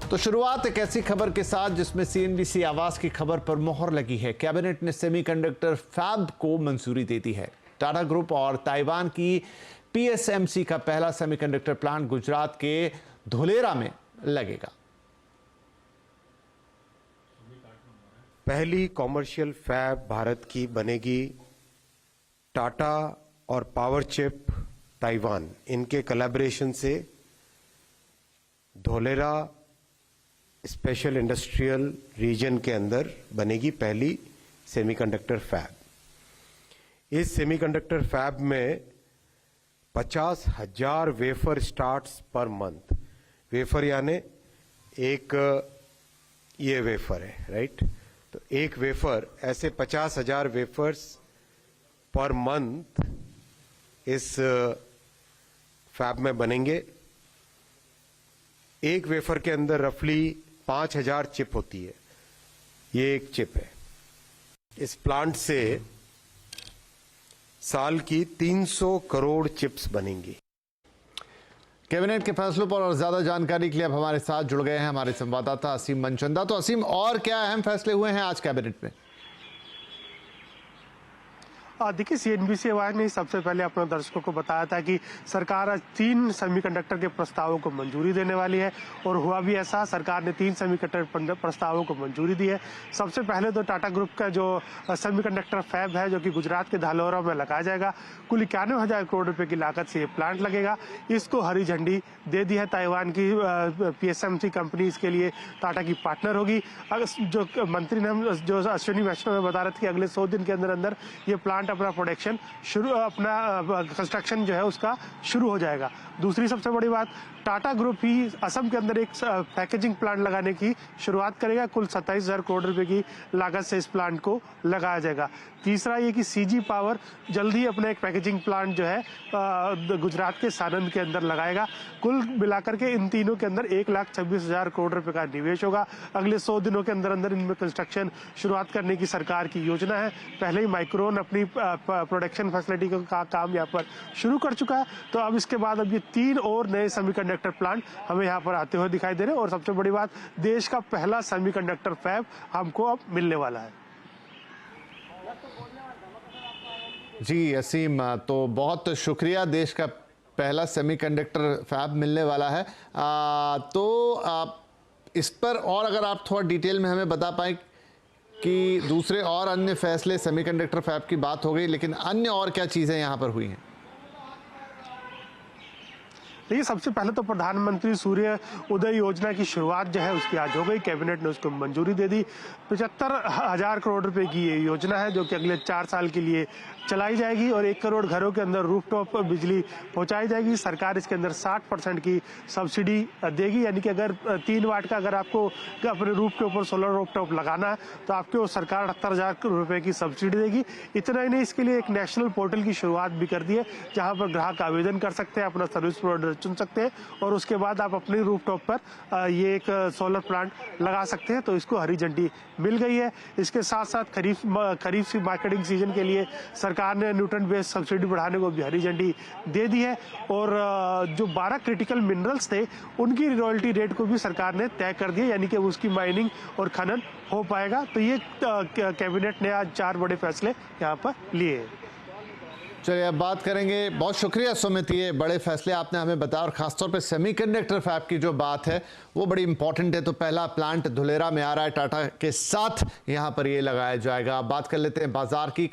तो शुरुआत एक ऐसी खबर के साथ जिसमें सीएनबीसी आवाज की खबर पर मोहर लगी है। कैबिनेट ने सेमीकंडक्टर फैब को मंजूरी दे दी है। टाटा ग्रुप और ताइवान की पीएसएमसी का पहला सेमीकंडक्टर प्लांट गुजरात के धोलेरा में लगेगा। पहली कॉमर्शियल फैब भारत की बनेगी। टाटा और पावर चिप ताइवान इनके कोलैबोरेशन से धोलेरा स्पेशल इंडस्ट्रियल रीजन के अंदर बनेगी पहली सेमीकंडक्टर फैब। इस सेमीकंडक्टर फैब में 50,000 wafer starts per month. Wafer यानी एक ये वेफर है, राइट? तो एक वेफर, ऐसे 50,000 वेफर्स पर मंथ इस फैब में बनेंगे। एक वेफर के अंदर रफली 5,000 चिप होती है। ये एक चिप है। इस प्लांट से साल की 300 करोड़ चिप्स बनेंगी। कैबिनेट के फैसलों पर और ज्यादा जानकारी के लिए अब हमारे साथ जुड़ गए हैं हमारे संवाददाता असीम मनचंदा। तो असीम, और क्या अहम फैसले हुए हैं आज कैबिनेट में? देखिए, सीएनबीसी आवाज ने सबसे पहले अपने दर्शकों को बताया था कि सरकार आज 3 सेमीकंडक्टर के प्रस्तावों को मंजूरी देने वाली है, और हुआ भी ऐसा। सरकार ने 3 सेमीकंडक्टर प्रस्तावों को मंजूरी दी है। सबसे पहले तो टाटा ग्रुप का जो सेमीकंडक्टर फैब है, जो कि गुजरात के धालोरा में लगाया जाएगा, कुल 91,000 करोड़ रुपए की लागत से ये प्लांट लगेगा। इसको हरी झंडी दे दी है ताइवान की पीएसएमसी कंपनी। इसके लिए टाटा की पार्टनर होगी। जो मंत्री ने, जो अश्विनी वैष्णव में बता रहे थे कि अगले 100 दिन के अंदर अंदर ये प्लांट अपना प्रोडक्शन शुरू, अपना कंस्ट्रक्शन जो है उसका शुरू हो जाएगा। दूसरी सबसे बड़ी बात, टाटा ग्रुप ही असम के अंदर एक पैकेजिंग प्लांट लगाने की शुरुआत करेगा। कुल 27,000 करोड़ रुपए की लागत से इस प्लांट को लगाया जाएगा। तीसरा ये कि सीजी पावर जल्द ही अपना एक पैकेजिंग प्लांट जो है गुजरात के सानंद के अंदर लगाएगा। कुल मिलाकर के इन तीनों के अंदर 1,26,000 करोड़ रुपए का निवेश होगा। अगले 100 दिनों के अंदर अंदर इनमें कंस्ट्रक्शन शुरुआत करने की सरकार की योजना है। पहले ही माइक्रोन अपनी प्रोडक्शन फैसिलिटी का काम यहाँ पर शुरू कर चुका है। तो अब इसके बाद अब ये 3 और नए सेमीकंडक्टर प्लांट हमें यहाँ पर आते हुए दिखाई दे रहे हैं। और सबसे बड़ी बात, देश का पहला सेमीकंडक्टर फैब हमको अब मिलने वाला है। जी असीम, तो बहुत शुक्रिया। देश का पहला सेमीकंडक्टर फैब मिलने वाला है। इस पर और अगर आप थोड़ा डिटेल में हमें बता पाएं कि दूसरे और अन्य फैसले, सेमीकंडक्टर फैब की बात हो गई, लेकिन अन्य और क्या चीज़ें यहाँ पर हुई हैं? देखिए, सबसे पहले तो प्रधानमंत्री सूर्य उदय योजना की शुरुआत जो है उसकी आज हो गई। कैबिनेट ने उसको मंजूरी दे दी। 75,000 करोड़ रुपए की ये योजना है, जो कि अगले 4 साल के लिए चलाई जाएगी, और 1 करोड़ घरों के अंदर रूफटॉप बिजली पहुंचाई जाएगी। सरकार इसके अंदर 60% की सब्सिडी देगी। यानी कि अगर 3 वाट का अगर आपको अपने रूफ के ऊपर सोलर रूफटॉप लगाना है तो आपको सरकार 78,000 रुपए की सब्सिडी देगी। इतना ही नहीं, इसके लिए एक नेशनल पोर्टल की शुरुआत भी कर दी है, जहां पर ग्राहक आवेदन कर सकते हैं, अपना सर्विस प्रोवाइडर चुन सकते हैं, और उसके बाद आप अपने रूफटॉप पर ये एक सोलर प्लांट लगा सकते हैं। तो इसको हरी झंडी मिल गई है। इसके साथ साथ खरीफ की मार्केटिंग सीजन के लिए सरकार ने न्यूट्रिएंट बेस्ड सब्सिडी बढ़ाने को भी हरी झंडी दे दी है। और जो 12 क्रिटिकल मिनरल्स थे, उनकी रॉयल्टी रेट को भी सरकार ने तय कर दिया, यानी कि उसकी माइनिंग और खनन हो पाएगा। तो ये कैबिनेट ने आज 4 बड़े फैसले यहाँ पर लिए। चलिए अब बात करेंगे। बहुत शुक्रिया सुमित, ये बड़े फैसले आपने हमें बताया, और खासतौर पे सेमीकंडक्टर फैब की जो बात है वो बड़ी इंपॉर्टेंट है। तो पहला प्लांट धुलेरा में आ रहा है, टाटा के साथ यहाँ पर ये लगाया जाएगा। अब बात कर लेते हैं बाजार की।